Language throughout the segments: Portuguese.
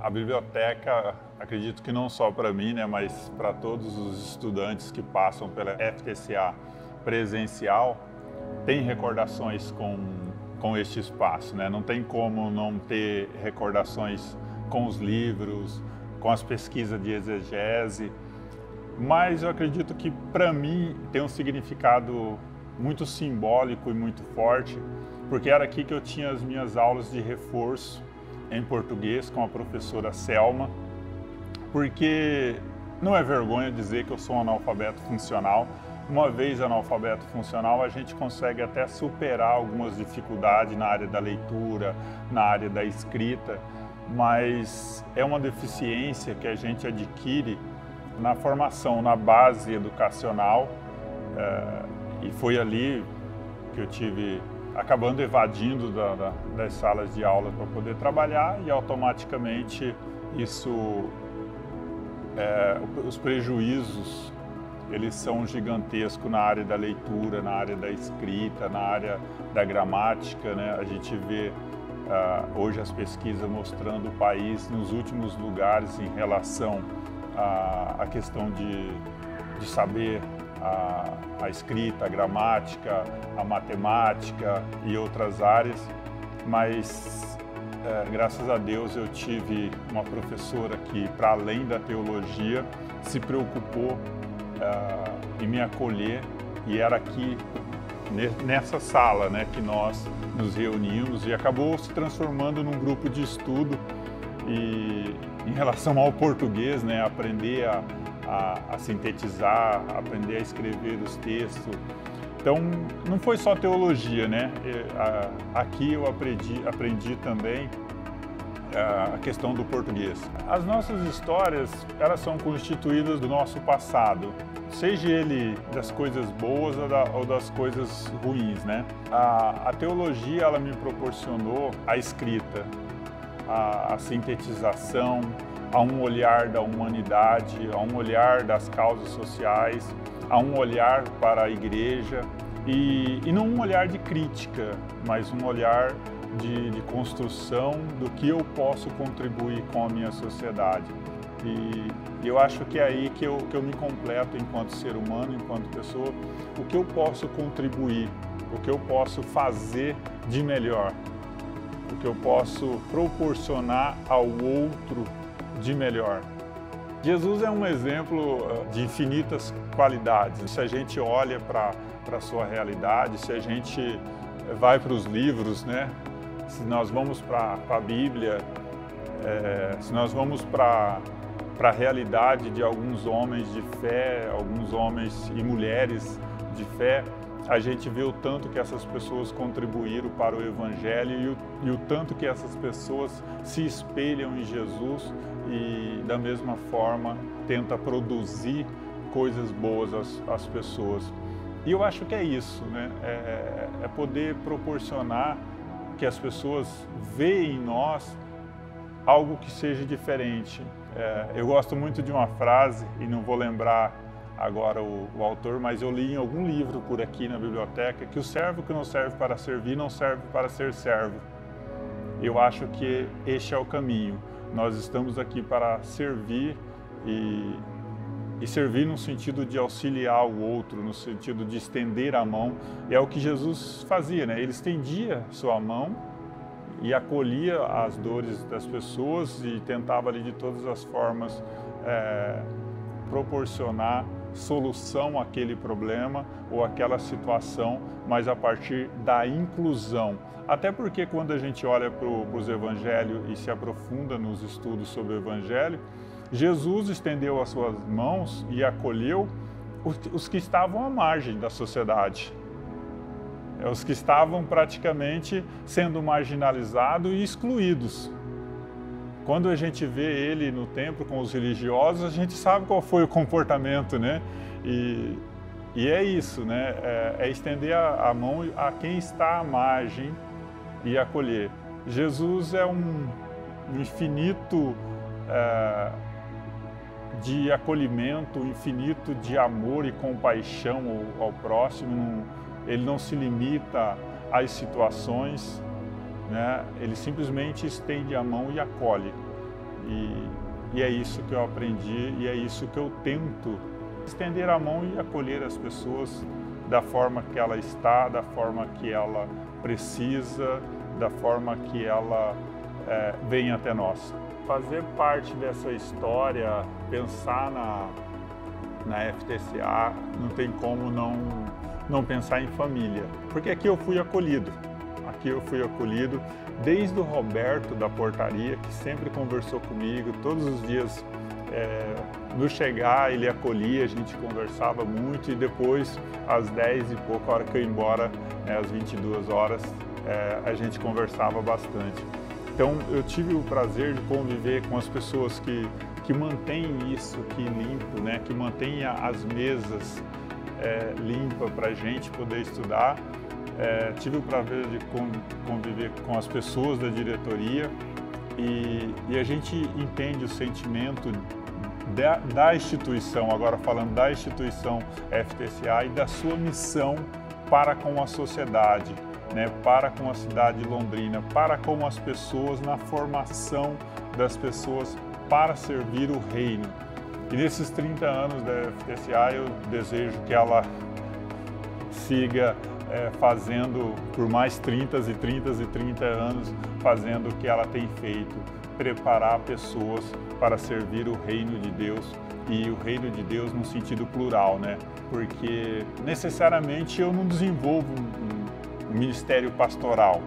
A biblioteca, acredito que não só para mim, né, mas para todos os estudantes que passam pela FTCA presencial, tem recordações com este espaço, né? Não tem como não ter recordações com os livros, com as pesquisas de exegese, mas eu acredito que para mim tem um significado muito simbólico e muito forte, porque era aqui que eu tinha as minhas aulas de reforço em português com a professora Selma, porque não é vergonha dizer que eu sou um analfabeto funcional. Uma vez analfabeto funcional, a gente consegue até superar algumas dificuldades na área da leitura, na área da escrita, mas é uma deficiência que a gente adquire na formação, na base educacional, e foi ali que eu tive acabando evadindo das salas de aula para poder trabalhar, e automaticamente os prejuízos eles são gigantescos na área da leitura, na área da escrita, na área da gramática, né? A gente vê hoje as pesquisas mostrando o país nos últimos lugares em relação à questão de saber a escrita, a gramática, a matemática e outras áreas, mas graças a Deus eu tive uma professora que, para além da teologia, se preocupou em me acolher, e era aqui nessa sala, né, que nós nos reunimos, e acabou se transformando num grupo de estudo. E em relação ao português, né, aprender a sintetizar, aprender a escrever os textos. Então, não foi só teologia, né? Aqui eu aprendi também a questão do português. As nossas histórias, elas são constituídas do nosso passado, seja ele das coisas boas ou das coisas ruins, né? A teologia, ela me proporcionou a escrita, a sintetização, a um olhar da humanidade, a um olhar das causas sociais, a um olhar para a igreja, e não um olhar de crítica, mas um olhar de construção do que eu posso contribuir com a minha sociedade. E eu acho que é aí que eu me completo enquanto ser humano, enquanto pessoa, o que eu posso contribuir, o que eu posso fazer de melhor, o que eu posso proporcionar ao outro de melhor. Jesus é um exemplo de infinitas qualidades. Se a gente olha para a sua realidade, se a gente vai para os livros, né? Se nós vamos para a Bíblia, se nós vamos para a realidade de alguns homens de fé, alguns homens e mulheres de fé, a gente vê o tanto que essas pessoas contribuíram para o Evangelho e o tanto que essas pessoas se espelham em Jesus e, da mesma forma, tenta produzir coisas boas às pessoas. E eu acho que é isso, né? É poder proporcionar que as pessoas veem em nós algo que seja diferente. Eu gosto muito de uma frase, e não vou lembrar agora o autor, mas eu li em algum livro por aqui na biblioteca, que o servo que não serve para servir não serve para ser servo. Eu acho que este é o caminho. Nós estamos aqui para servir e servir no sentido de auxiliar o outro, no sentido de estender a mão. E é o que Jesus fazia, né? Ele estendia sua mão e acolhia as dores das pessoas e tentava ali de todas as formas proporcionar solução àquele problema ou àquela situação, mas a partir da inclusão. Até porque quando a gente olha para os evangelhos e se aprofunda nos estudos sobre o evangelho, Jesus estendeu as suas mãos e acolheu os que estavam à margem da sociedade. Os que estavam praticamente sendo marginalizados e excluídos. Quando a gente vê ele no templo com os religiosos, a gente sabe qual foi o comportamento, né? E é isso, né? É estender a mão a quem está à margem e acolher. Jesus é um infinito de acolhimento, infinito de amor e compaixão ao próximo. Ele não se limita às situações, né? Ele simplesmente estende a mão e acolhe. E é isso que eu aprendi e é isso que eu tento, estender a mão e acolher as pessoas da forma que ela está, da forma que ela precisa, da forma que ela vem até nós. Fazer parte dessa história, pensar na FTCA, não tem como não pensar em família, porque aqui eu fui acolhido. Aqui eu fui acolhido desde o Roberto da portaria, que sempre conversou comigo, todos os dias no chegar ele acolhia, a gente conversava muito e depois às 10 e pouco, a hora que eu ia embora, às 22 horas, a gente conversava bastante. Então eu tive o prazer de conviver com as pessoas que mantêm isso aqui limpo, né? Que mantêm as mesas limpas para a gente poder estudar. Tive o prazer de conviver com as pessoas da diretoria e a gente entende o sentimento da instituição, agora falando da instituição FTCA e da sua missão para com a sociedade, né, para com a cidade de Londrina, para com as pessoas, na formação das pessoas para servir o reino. E nesses 30 anos da FTCA eu desejo que ela siga fazendo por mais 30 e 30 e 30 anos, fazendo o que ela tem feito, preparar pessoas para servir o reino de Deus, e o reino de Deus no sentido plural, né? Porque necessariamente eu não desenvolvo um ministério pastoral,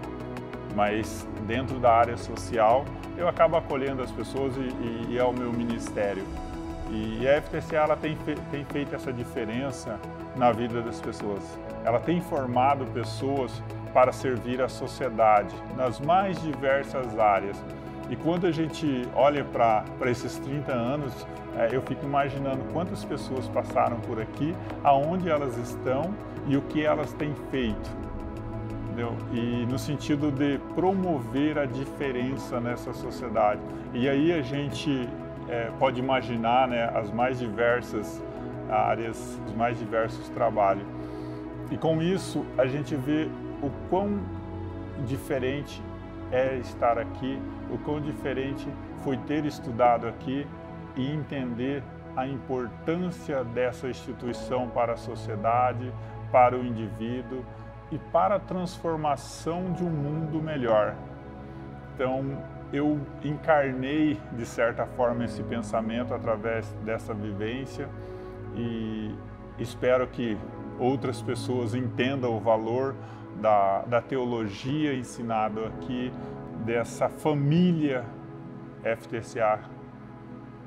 mas dentro da área social eu acabo acolhendo as pessoas e é o meu ministério. E a FTCA ela tem feito essa diferença na vida das pessoas. Ela tem formado pessoas para servir a sociedade nas mais diversas áreas. E quando a gente olha para esses 30 anos, eu fico imaginando quantas pessoas passaram por aqui, aonde elas estão e o que elas têm feito. Entendeu? E no sentido de promover a diferença nessa sociedade. E aí a gente pode imaginar, né, as mais diversas áreas, os mais diversos trabalhos. E com isso a gente vê o quão diferente é estar aqui, o quão diferente foi ter estudado aqui e entender a importância dessa instituição para a sociedade, para o indivíduo e para a transformação de um mundo melhor. Então, eu encarnei, de certa forma, esse pensamento através dessa vivência e espero que outras pessoas entendam o valor da teologia ensinada aqui, dessa família FTCA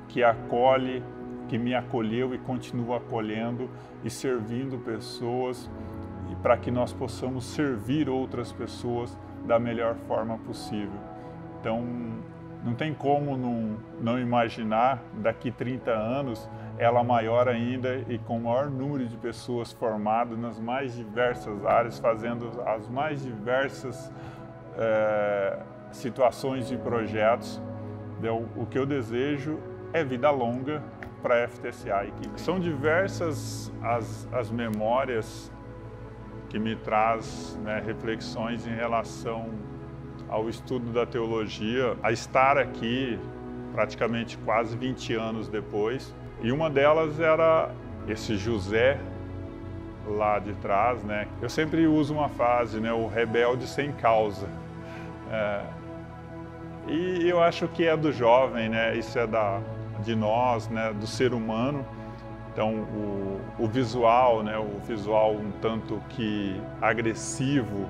que acolhe, que me acolheu e continua acolhendo e servindo pessoas, e para que nós possamos servir outras pessoas da melhor forma possível. Então, não tem como não imaginar daqui 30 anos ela maior ainda e com o maior número de pessoas formadas nas mais diversas áreas, fazendo as mais diversas situações e projetos. Então, o que eu desejo é vida longa para a FTCA. São diversas as memórias que me traz, né, reflexões em relação ao estudo da teologia, a estar aqui praticamente quase 20 anos depois. E uma delas era esse José lá de trás, né? Eu sempre uso uma frase, né? O rebelde sem causa. E eu acho que é do jovem, né? Isso é de nós, né? Do ser humano. Então, o visual, né? O visual um tanto que agressivo,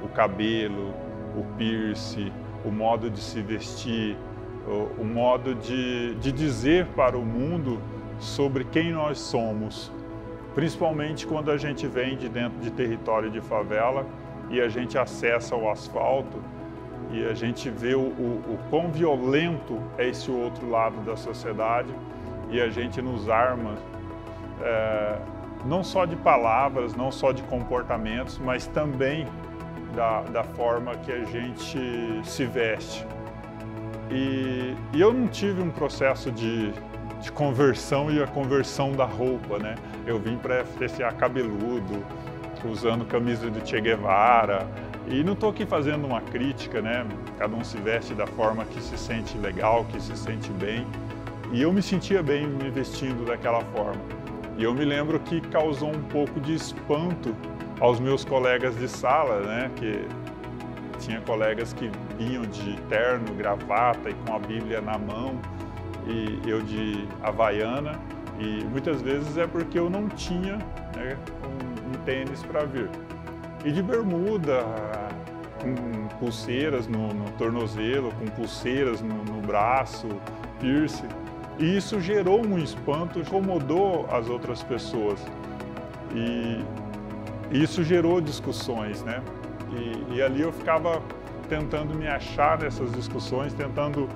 o cabelo, o piercing, o modo de se vestir, o modo de dizer para o mundo sobre quem nós somos, principalmente quando a gente vem de dentro de território de favela e a gente acessa o asfalto e a gente vê o quão violento é esse outro lado da sociedade e a gente nos arma não só de palavras, não só de comportamentos, mas também da forma que a gente se veste. E eu não tive um processo de conversão e a conversão da roupa, né? Eu vim para a FTCA cabeludo, usando camisa do Che Guevara, E não estou aqui fazendo uma crítica, né? Cada um se veste da forma que se sente legal, que se sente bem. E eu me sentia bem me vestindo daquela forma. E eu me lembro que causou um pouco de espanto aos meus colegas de sala, né? Que tinha colegas que vinham de terno, gravata e com a Bíblia na mão, e eu de havaiana. E muitas vezes é porque eu não tinha, né, um tênis para vir. E de bermuda, com pulseiras no tornozelo, com pulseiras no braço, piercing. E isso gerou um espanto, incomodou as outras pessoas. E isso gerou discussões, né? E ali eu ficava tentando me achar nessas discussões, tentando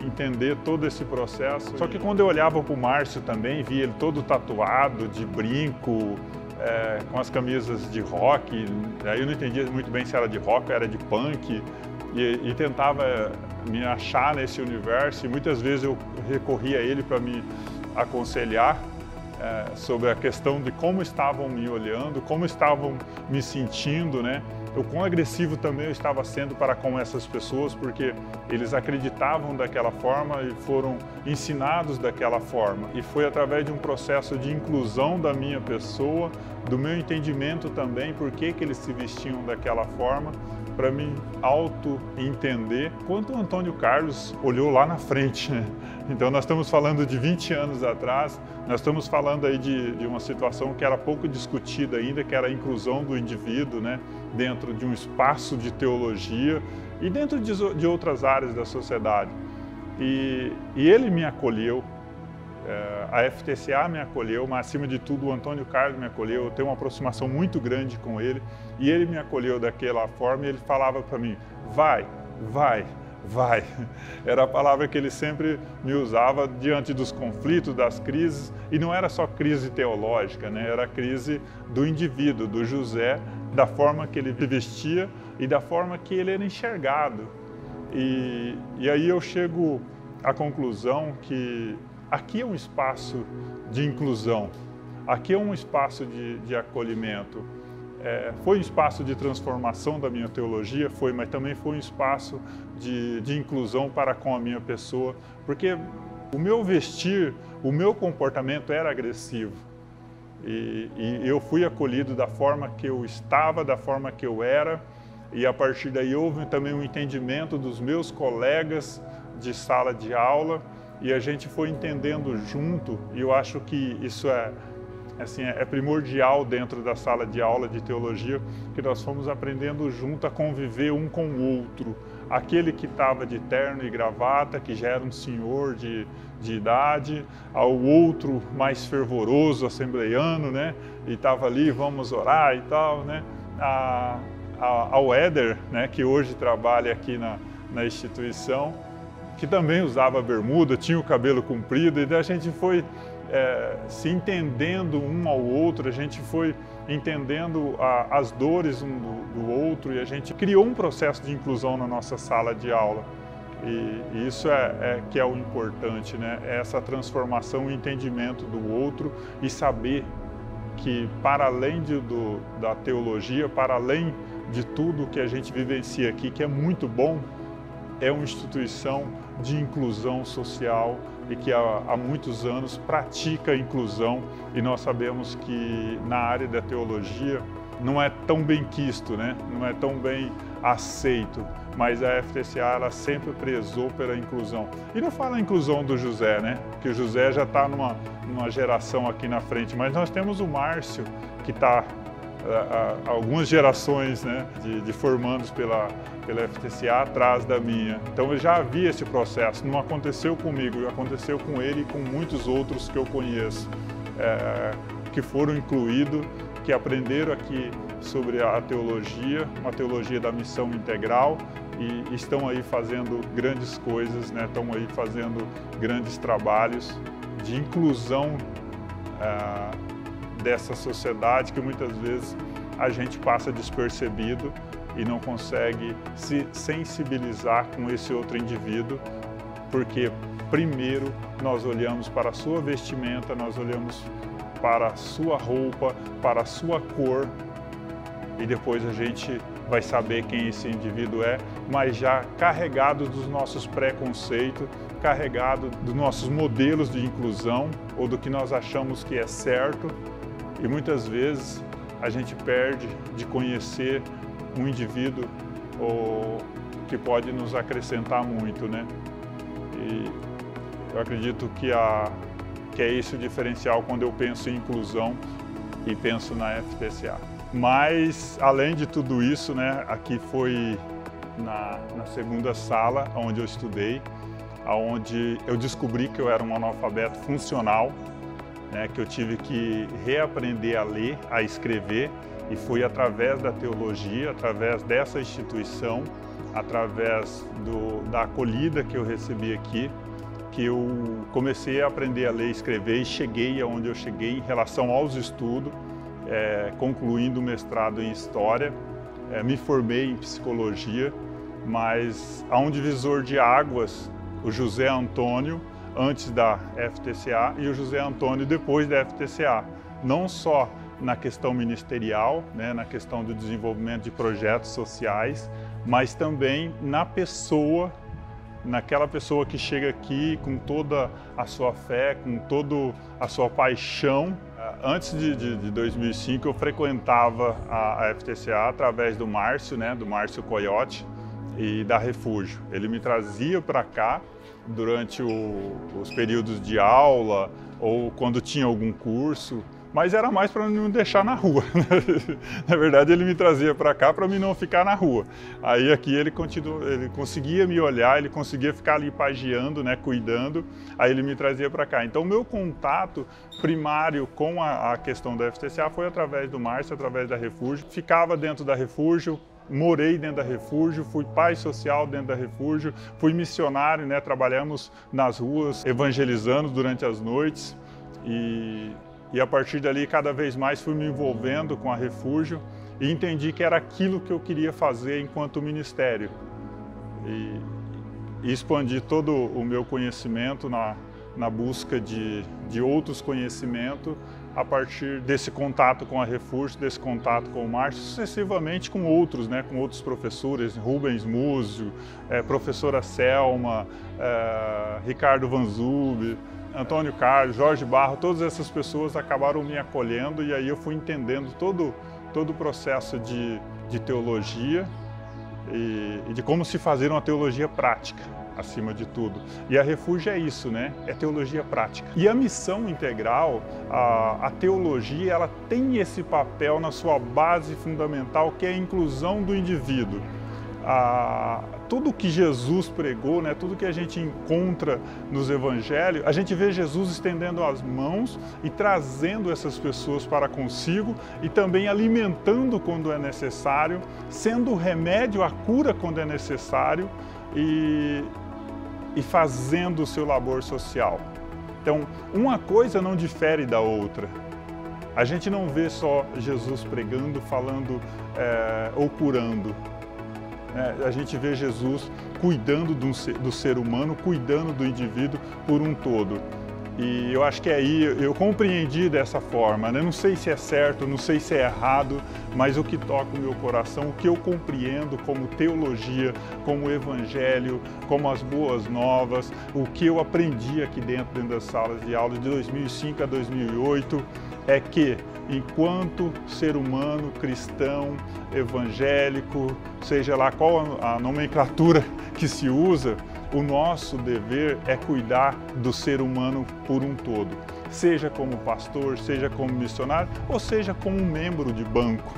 entender todo esse processo. Só que quando eu olhava para o Márcio também, via ele todo tatuado, de brinco, com as camisas de rock, aí eu não entendia muito bem se era de rock ou era de punk, e tentava me achar nesse universo, e muitas vezes eu recorria a ele para me aconselhar sobre a questão de como estavam me olhando, como estavam me sentindo, né? O quão agressivo também eu estava sendo para com essas pessoas, porque eles acreditavam daquela forma e foram ensinados daquela forma. E foi através de um processo de inclusão da minha pessoa, do meu entendimento também, por que eles se vestiam daquela forma, para me auto-entender quanto o Antônio Carlos olhou lá na frente, né? Então nós estamos falando de 20 anos atrás, nós estamos falando aí de uma situação que era pouco discutida ainda, que era a inclusão do indivíduo, né? Dentro de um espaço de teologia e dentro de outras áreas da sociedade. E ele me acolheu, a FTCA me acolheu, mas acima de tudo o Antônio Carlos me acolheu, eu tenho uma aproximação muito grande com ele, e ele me acolheu daquela forma e ele falava para mim, vai, vai, vai. Era a palavra que ele sempre me usava diante dos conflitos, das crises, e não era só crise teológica, né? Era a crise do indivíduo, do José, da forma que ele vestia e da forma que ele era enxergado. E aí eu chego à conclusão que aqui é um espaço de inclusão, aqui é um espaço de acolhimento. Foi um espaço de transformação da minha teologia, mas também foi um espaço de inclusão para com a minha pessoa, porque o meu vestir, o meu comportamento era agressivo. E eu fui acolhido da forma que eu estava, da forma que eu era, e a partir daí houve também um entendimento dos meus colegas de sala de aula, e a gente foi entendendo junto, e eu acho que isso é primordial dentro da sala de aula de teologia, que nós fomos aprendendo junto a conviver um com o outro. Aquele que estava de terno e gravata, que já era um senhor de idade, ao outro mais fervoroso, assembleiano, né? E estava ali, vamos orar e tal, né? Ao Éder, né? Que hoje trabalha aqui na instituição, que também usava bermuda, tinha o cabelo comprido, e daí a gente foi se entendendo um ao outro, a gente foi entendendo as dores um do outro, e a gente criou um processo de inclusão na nossa sala de aula. E isso que é o importante, né? Essa transformação e entendimento do outro, e saber que para além da teologia, para além de tudo que a gente vivencia aqui, que é muito bom, é uma instituição de inclusão social e que há muitos anos pratica a inclusão, e nós sabemos que na área da teologia não é tão bem quisto, né? Não é tão bem aceito, mas a FTCA ela sempre prezou pela inclusão. E não fala a inclusão do José, né? Que o José já está numa geração aqui na frente, mas nós temos o Márcio, que está algumas gerações, né, de formandos pela FTCA atrás da minha. Então eu já havia esse processo, não aconteceu comigo, aconteceu com ele e com muitos outros que eu conheço, que foram incluídos, que aprenderam aqui sobre a teologia, uma teologia da missão integral, e estão aí fazendo grandes coisas, né, estão aí fazendo grandes trabalhos de inclusão dessa sociedade que muitas vezes a gente passa despercebido e não consegue se sensibilizar com esse outro indivíduo, porque primeiro nós olhamos para a sua vestimenta, nós olhamos para a sua roupa, para a sua cor, e depois a gente vai saber quem esse indivíduo é, mas já carregado dos nossos preconceitos, carregado dos nossos modelos de inclusão ou do que nós achamos que é certo, e muitas vezes a gente perde de conhecer um indivíduo que pode nos acrescentar muito, né? E eu acredito que é esse o diferencial quando eu penso em inclusão e penso na FTCA. Mas, além de tudo isso, né, aqui foi na segunda sala onde eu estudei, onde eu descobri que eu era um analfabeto funcional, né, que eu tive que reaprender a ler, a escrever, e foi através da teologia, através dessa instituição, através da acolhida que eu recebi aqui, que eu comecei a aprender a ler e escrever e cheguei aonde eu cheguei em relação aos estudos, concluindo o mestrado em História, me formei em Psicologia, mas há um divisor de águas, o José Antônio, antes da FTCA, e o José Antônio depois da FTCA. Não só na questão ministerial, né, na questão do desenvolvimento de projetos sociais, mas também na pessoa, naquela pessoa que chega aqui com toda a sua fé, com toda a sua paixão. Antes de 2005 eu frequentava a FTCA através do Márcio, né, do Márcio Coyote e da Refúgio. Ele me trazia para cá durante os períodos de aula ou quando tinha algum curso, mas era mais para não me deixar na rua. Na verdade, ele me trazia para cá para mim não ficar na rua. Aí aqui ele conseguia me olhar, ele conseguia ficar ali pagiando, né, cuidando, aí ele me trazia para cá. Então, o meu contato primário com a questão da FTCA foi através do Márcio, através da Refúgio. Ficava dentro da Refúgio, morei dentro da Refúgio, fui pai social dentro da Refúgio, fui missionário, né, trabalhamos nas ruas, evangelizando durante as noites, e a partir dali, cada vez mais fui me envolvendo com a Refúgio e entendi que era aquilo que eu queria fazer enquanto ministério. E expandi todo o meu conhecimento na busca de outros conhecimentos a partir desse contato com a Refúgio, desse contato com o Márcio, sucessivamente com outros, né, com outros professores, Rubens Múzio, professora Selma, Ricardo Vanzub, Antônio Carlos, Jorge Barro, todas essas pessoas acabaram me acolhendo e aí eu fui entendendo todo o processo de teologia e de como se fazer uma teologia prática, acima de tudo. E a Refúgio é isso, né? É teologia prática. E a missão integral, a teologia, ela tem esse papel na sua base fundamental, que é a inclusão do indivíduo. Tudo que Jesus pregou, né, tudo que a gente encontra nos evangelhos, a gente vê Jesus estendendo as mãos e trazendo essas pessoas para consigo e também alimentando quando é necessário, sendo remédio à cura quando é necessário e fazendo o seu labor social. Então, uma coisa não difere da outra. A gente não vê só Jesus pregando, falando ou curando. A gente vê Jesus cuidando do ser humano, cuidando do indivíduo por um todo. E eu acho que aí eu compreendi dessa forma, né? Não sei se é certo, não sei se é errado, mas o que toca o meu coração, o que eu compreendo como teologia, como evangelho, como as boas novas, o que eu aprendi aqui dentro das salas de aula de 2005 a 2008, é que enquanto ser humano, cristão, evangélico, seja lá qual a nomenclatura que se usa, o nosso dever é cuidar do ser humano por um todo, seja como pastor, seja como missionário, ou seja como um membro de banco.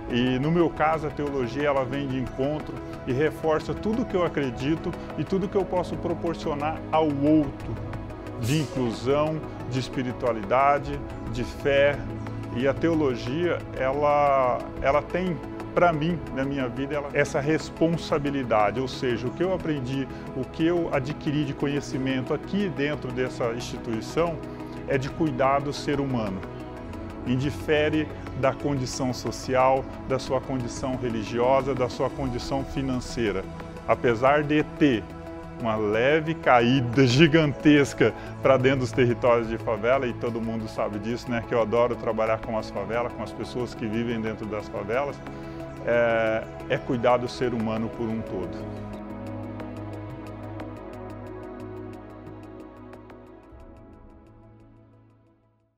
E no meu caso, a teologia ela vem de encontro e reforça tudo que eu acredito e tudo que eu posso proporcionar ao outro, de inclusão, de espiritualidade, de fé. E a teologia, ela tem, para mim, na minha vida, essa responsabilidade, ou seja, o que eu aprendi, o que eu adquiri de conhecimento aqui dentro dessa instituição é de cuidar do ser humano. Indifere da condição social, da sua condição religiosa, da sua condição financeira. Apesar de ter uma leve caída gigantesca para dentro dos territórios de favela, e todo mundo sabe disso, né? Que eu adoro trabalhar com as favelas, com as pessoas que vivem dentro das favelas, é cuidar do ser humano por um todo.